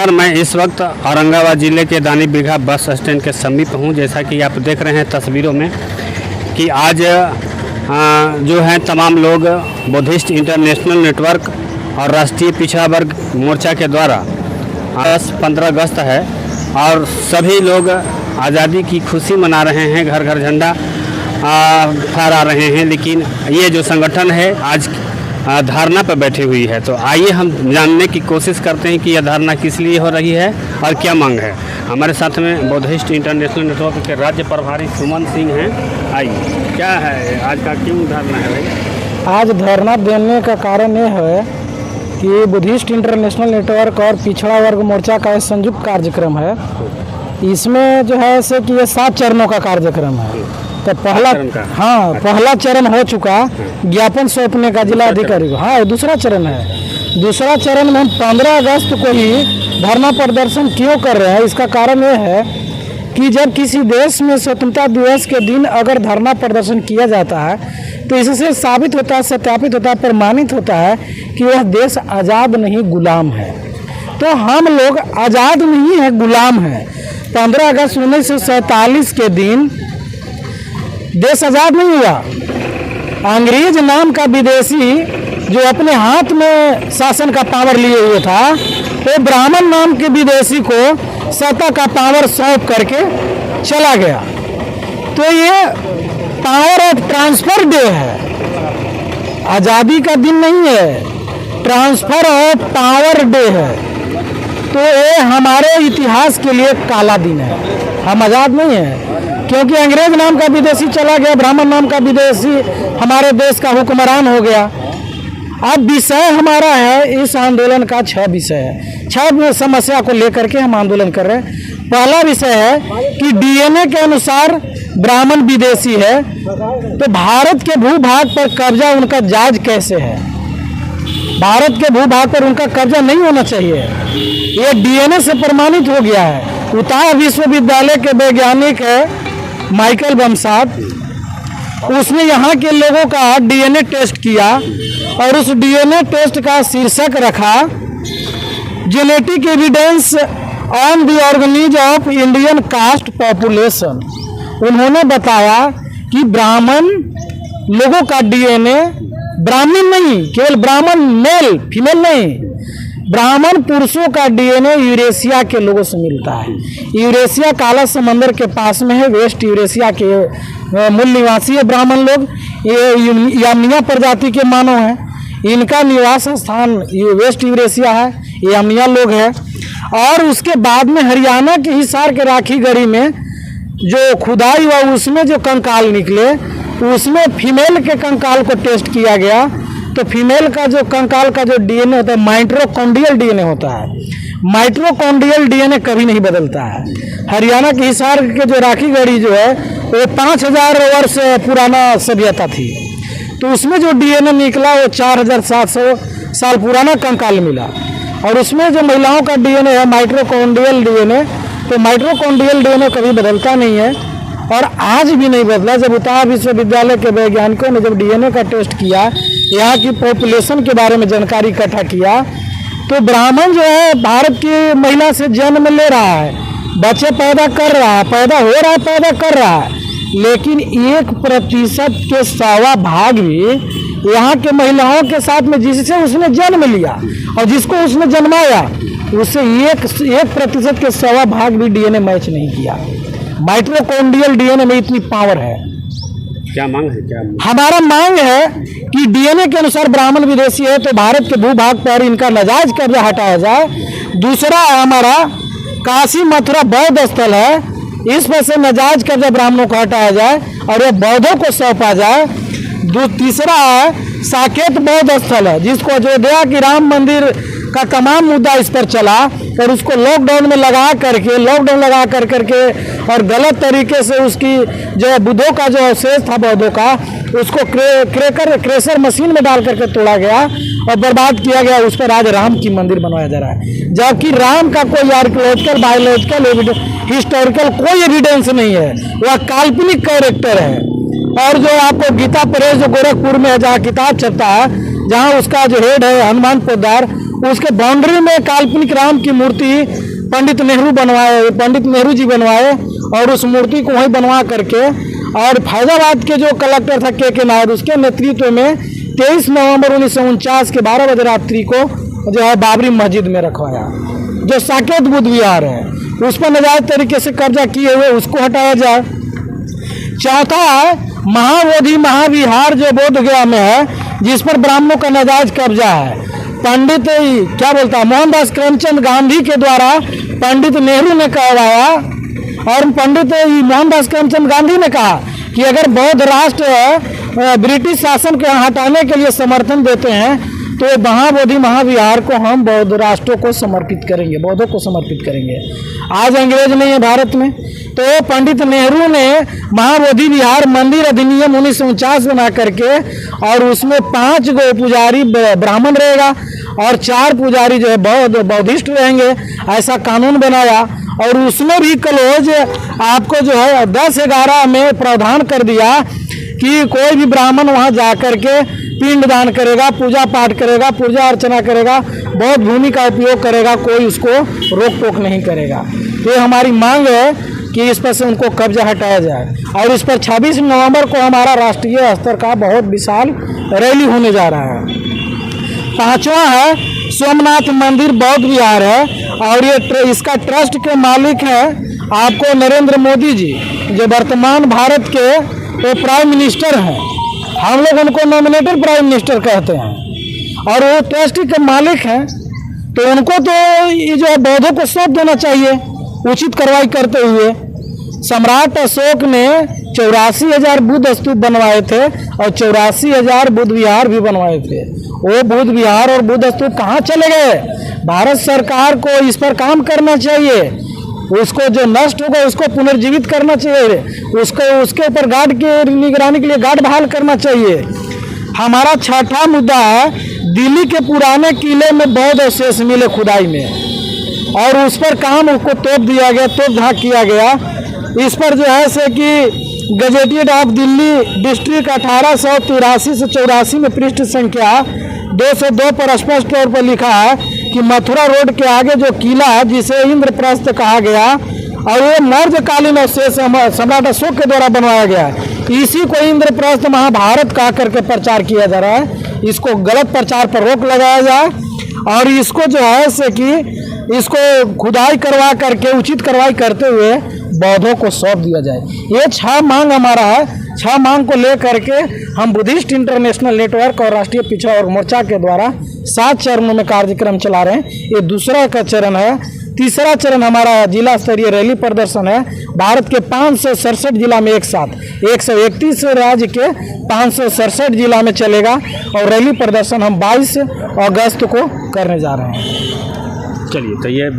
नमस्कार, मैं इस वक्त औरंगाबाद ज़िले के दानी बिघा बस स्टैंड के समीप हूँ। जैसा कि आप देख रहे हैं तस्वीरों में कि आज जो है तमाम लोग बुद्धिस्ट इंटरनेशनल नेटवर्क और राष्ट्रीय पिछड़ा वर्ग मोर्चा के द्वारा 10-15 अगस्त है और सभी लोग आज़ादी की खुशी मना रहे हैं, घर घर झंडा फहरा रहे हैं। लेकिन ये जो संगठन है आज धरना पर बैठी हुई है, तो आइए हम जानने की कोशिश करते हैं कि यह धरना किस लिए हो रही है और क्या मांग है। हमारे साथ में बुद्धिस्ट इंटरनेशनल नेटवर्क के राज्य प्रभारी सुमन सिंह हैं। आइए, क्या है आज का क्यों धरना है भाई? आज धरना देने का कारण ये है कि बुद्धिस्ट इंटरनेशनल नेटवर्क और पिछड़ा वर्ग मोर्चा का एक संयुक्त कार्यक्रम है। इसमें जो है से कि ये 7 चरणों का कार्यक्रम है। तो पहला चरण हो चुका ज्ञापन सौंपने का जिला अधिकारी को। हाँ, दूसरा चरण है। दूसरा चरण में हम 15 अगस्त को ही धरना प्रदर्शन क्यों कर रहे हैं, इसका कारण यह है कि जब किसी देश में स्वतंत्रता दिवस के दिन अगर धरना प्रदर्शन किया जाता है तो इससे साबित होता है, सत्यापित होता है, प्रमाणित होता है कि वह देश आज़ाद नहीं गुलाम है। तो हम लोग आज़ाद नहीं है, गुलाम है। 15 अगस्त 1947 के दिन देश आज़ाद नहीं हुआ। अंग्रेज नाम का विदेशी जो अपने हाथ में शासन का पावर लिए हुए था, वो ब्राह्मण नाम के विदेशी को सत्ता का पावर सौंप करके चला गया। तो ये पावर ऑफ ट्रांसफर डे है, आज़ादी का दिन नहीं है, ट्रांसफर ऑफ पावर डे है। तो ये हमारे इतिहास के लिए काला दिन है। हम आज़ाद नहीं हैं क्योंकि अंग्रेज नाम का विदेशी चला गया, ब्राह्मण नाम का विदेशी हमारे देश का हुक्मरान हो गया। अब विषय हमारा है, इस आंदोलन का 6 विषय है। 6 समस्या को लेकर के हम आंदोलन कर रहे हैं। पहला विषय है कि डीएनए के अनुसार ब्राह्मण विदेशी है, तो भारत के भूभाग पर कब्जा उनका जायज कैसे है? भारत के भूभाग पर उनका कब्जा नहीं होना चाहिए, ये डीएनए से प्रमाणित हो गया है। उताह विश्वविद्यालय के वैज्ञानिक है माइकल बमसाद, उसने यहाँ के लोगों का डीएनए टेस्ट किया और उस डीएनए टेस्ट का शीर्षक रखा genetic evidence on the origins of Indian caste population. उन्होंने बताया कि ब्राह्मण लोगों का डीएनए, ब्राह्मण नहीं, केवल ब्राह्मण मेल फीमेल नहीं, ब्राह्मण पुरुषों का डीएनए यूरेशिया के लोगों से मिलता है। यूरेशिया काला समंदर के पास में है, वेस्ट यूरेशिया के मूल निवासी है ब्राह्मण लोग। ये यामिया प्रजाति के मानव हैं, इनका निवास स्थान वेस्ट यूरेशिया है, यामिया लोग हैं। और उसके बाद में हरियाणा के हिसार के राखी गढ़ी में जो खुदाई हुआ उसमें जो कंकाल निकले, उसमें फीमेल के कंकाल को टेस्ट किया गया। तो फीमेल का जो कंकाल का जो डीएनए होता है माइटोकॉन्ड्रियल डीएनए होता है। माइटोकॉन्ड्रियल डीएनए कभी नहीं बदलता है। हरियाणा के हिसार के जो राखी गढ़ी जो है वो 5000 वर्ष पुराना सभ्यता थी, तो उसमें जो डीएनए निकला वो 4700 साल पुराना कंकाल मिला। और उसमें जो महिलाओं का डीएनए है माइटोकॉन्ड्रियल डीएनए, तो माइटोकॉन्ड्रियल डीएनए कभी बदलता नहीं है और आज भी नहीं बदला। जब उत्तर विश्वविद्यालय के वैज्ञानिकों ने जब डीएनए का टेस्ट किया, यहाँ की पॉपुलेशन के बारे में जानकारी इकट्ठा किया, तो ब्राह्मण जो है भारत की महिला से जन्म ले रहा है, बच्चे पैदा कर रहा है, पैदा हो रहा है, पैदा कर रहा है, लेकिन 1% के 1.25 भाग भी यहाँ के महिलाओं के साथ में जिससे उसने जन्म लिया और जिसको उसने जन्माया उससे 1% के 1.25 भाग भी डीएनए मैच नहीं किया। माइटोकॉन्ड्रियल डीएनए में इतनी पावर है। क्या मांग है? हमारा मांग है कि डीएनए के अनुसार ब्राह्मण विदेशी है तो भारत के भूभाग पर इनका नाजायज कब्जा हटाया जाए। दूसरा हमारा काशी मथुरा बौद्ध स्थल है, इस पर से नाजायज कब्जा ब्राह्मणों को हटाया जाए और यह बौद्धों को सौंपा जाए। तीसरा है साकेत बौद्ध स्थल है, जिसको अयोध्या की राम मंदिर का तमाम मुद्दा इस पर चला और उसको लॉकडाउन में लगा करके और गलत तरीके से उसकी जो बुद्धों का जो अवशेष था बौद्धों का, उसको क्रेशर मशीन में डाल करके तोड़ा गया और बर्बाद किया गया। उस पर आज राम की मंदिर बनवाया जा रहा है, जबकि राम का कोई आर्कियोलॉजिकल, बायोलॉजिकल, हिस्टोरिकल कोई एविडेंस नहीं है, वह काल्पनिक कैरेक्टर है। और जो आपको गीता प्रेस जो गोरखपुर में है, जहाँ किताब छपता है, जहाँ उसका जो हेड है हनुमान पोद्दार, उसके बाउंड्री में काल्पनिक राम की मूर्ति पंडित नेहरू जी बनवाए और उस मूर्ति को वहीं बनवा करके, और फैजाबाद के जो कलेक्टर था के नायक, उसके नेतृत्व में 23 नवंबर 1949 के 12 बजे रात्रि को जो है बाबरी मस्जिद में रखवाया। जो साकेत बुद्ध विहार है उस पर नाजायज तरीके से कब्जा किए हुए उसको हटाया जाए। चौथा है महाबोधि महाविहार जो बोध गया में है, जिस पर ब्राह्मणों का नाजायज कब्जा है। पंडित क्या बोलता है, मोहनदास करमचंद गांधी के द्वारा पंडित नेहरू ने कहवाया, और पंडित मोहनदास करमचंद गांधी ने कहा कि अगर बौद्ध राष्ट्र ब्रिटिश शासन के हटाने के लिए समर्थन देते हैं तो महाबोधि महाविहार को हम बौद्ध राष्ट्रों को समर्पित करेंगे, बौद्धों को समर्पित करेंगे। आज अंग्रेज नहीं है भारत में, तो पंडित नेहरू ने महाबोधि विहार मंदिर अधिनियम 1949 बना करके, और उसमें 5 गो पुजारी ब्राह्मण रहेगा और 4 पुजारी जो है बौद्धिस्ट रहेंगे, ऐसा कानून बनाया। और उसमें भी क्लोज आपको जो है 10/11 में प्रावधान कर दिया कि कोई भी ब्राह्मण वहाँ जा कर के पिंड दान करेगा, पूजा पाठ करेगा, पूजा अर्चना करेगा, बौद्ध भूमि का उपयोग करेगा, कोई उसको रोक टोक नहीं करेगा। तो हमारी मांग है कि इस पर से उनको कब्जा हटाया जाए, और इस पर 26 नवंबर को हमारा राष्ट्रीय स्तर का बहुत विशाल रैली होने जा रहा है। 5वां है सोमनाथ मंदिर बौद्ध विहार है, और ये इसका ट्रस्ट के मालिक हैं आपको नरेंद्र मोदी जी, जो वर्तमान भारत के वो प्राइम मिनिस्टर हैं। हम लोग उनको नॉमिनेटेड प्राइम मिनिस्टर कहते हैं, और वो ट्रस्ट के मालिक हैं, तो उनको तो ये जो है बौद्धों को सौंप देना चाहिए उचित कार्रवाई करते हुए। सम्राट अशोक ने 84,000 बुद्ध स्तूप बनवाए थे और 84,000 बुद्ध विहार भी बनवाए थे। वो बुद्ध विहार और बुद्ध स्तूप कहाँ चले गए? भारत सरकार को इस पर काम करना चाहिए, उसको जो नष्ट होगा उसको पुनर्जीवित करना चाहिए, उसको उसके ऊपर गार्ड की निगरानी के लिए गार्ड बहाल करना चाहिए। हमारा 6ठा मुद्दा है दिल्ली के पुराने किले में बौद्ध अवशेष मिले खुदाई में, और उस पर काम को तोप दिया गया, तोप झाँक किया गया। इस पर जो है से कि गजेटियड ऑफ दिल्ली डिस्ट्रिक्ट 1883 से 84 में पृष्ठ संख्या 202 पर स्पष्ट तौर पर लिखा है कि मथुरा रोड के आगे जो किला है जिसे इंद्रप्रस्थ कहा गया, और ये मौर्यकालीन अवशेष सम्राट अशोक के द्वारा बनवाया गया है, इसी को इंद्रप्रस्थ महाभारत कहा करके प्रचार किया जा रहा है। इसको गलत प्रचार पर रोक लगाया जाए, और इसको जो है से कि इसको खुदाई करवा करके उचित कार्रवाई करते हुए बौद्धों को सौंप दिया जाए। ये 6 मांग हमारा है। 6 मांग को लेकर के हम बुद्धिस्ट इंटरनेशनल नेटवर्क और राष्ट्रीय पिछड़ा वर्ग मोर्चा के द्वारा 7 चरणों में कार्यक्रम चला रहे हैं। ये दूसरा का चरण है। तीसरा चरण हमारा जिला स्तरीय रैली प्रदर्शन है। भारत के 567 जिला में एक साथ 131 राज्य के 567 जिला में चलेगा, और रैली प्रदर्शन हम 22 अगस्त को करने जा रहे हैं। चलिए, तो ये